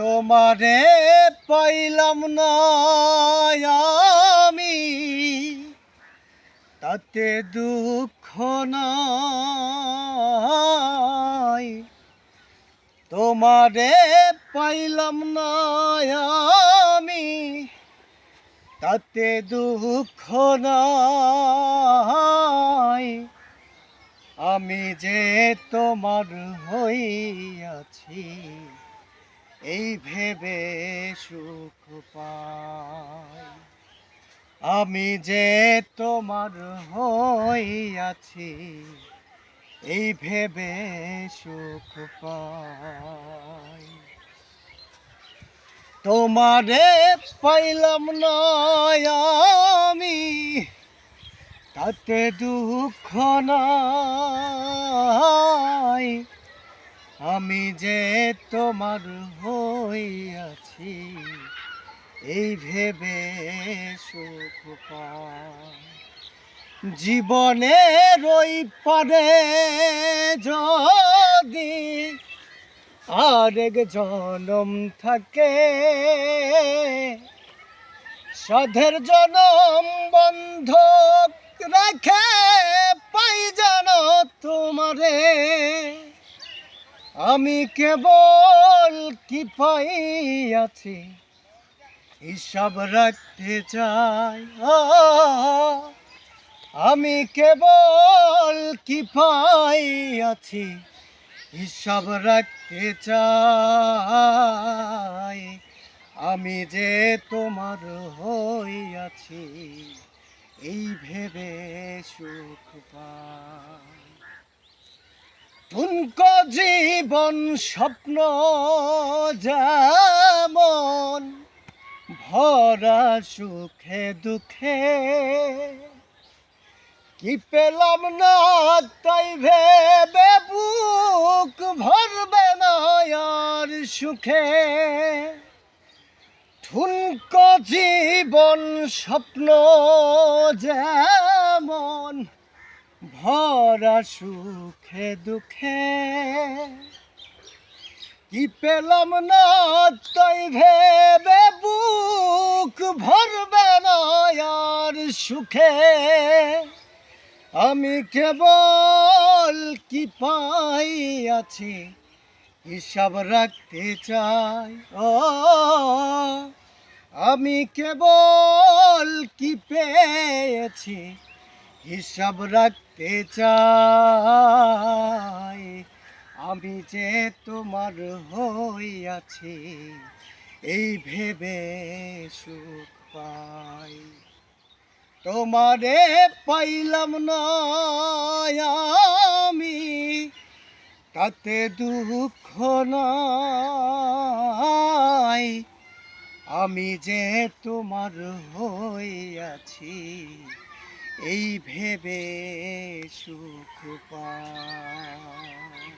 তোমারে পাইলাম না আমি, তাতে দুঃখ নাই। তোমারে পাইলাম না আমি, তাতে দুঃখ নাই। আমি যে তোমার হইয়াছি, এই ভেবে সুখ পাই। আমি যে তোমার হইয়াছি, এই ভেবে সুখ পাই। তোমারে পাইলাম না আমি, তাতে দুঃখ নাই। আমি যে তোমার হইয়াছি, এই ভেবে সুখ পাই। জীবনের ওই পারে যদি আরেক জনম থাকে, সাধের জনম বন্ধক রেখে পাই যেন তোমারে। আমি কেবল কি পাইয়াছি, হিসাব রাখতে চাই। আমি কেবল কি পাইয়াছি, হিসাব রাখতে চাই। আমি যে তোমার হইয়াছি, এই ভেবে সুখ পাই। তুনকো জীবন স্বপ্ন যেমন ভরা সুখে দুঃখে, কি পেলাম না তাই ভেবে বুক ভরবে না আর সুখে। ঠুনকো জীবন স্বপ্ন যেমন ভরা সুখে দুঃখে, কি পেলাম না তাই ভেবে বুক ভরবে না আর সুখে। আমি কেবল কি পাইয়াছি, হিসাব রাখতে চাই। আমি কেবল কি পেয়েছি, হিসাব রাখতে চাই। আমি যে তোমার হইয়াছি, এই ভেবে সুখ পাই। তোমারে পাইলাম না আমি, তাতে দুঃখ নাই। আমি যে তোমার হইয়াছি, এই ভেবে সুখ পাই।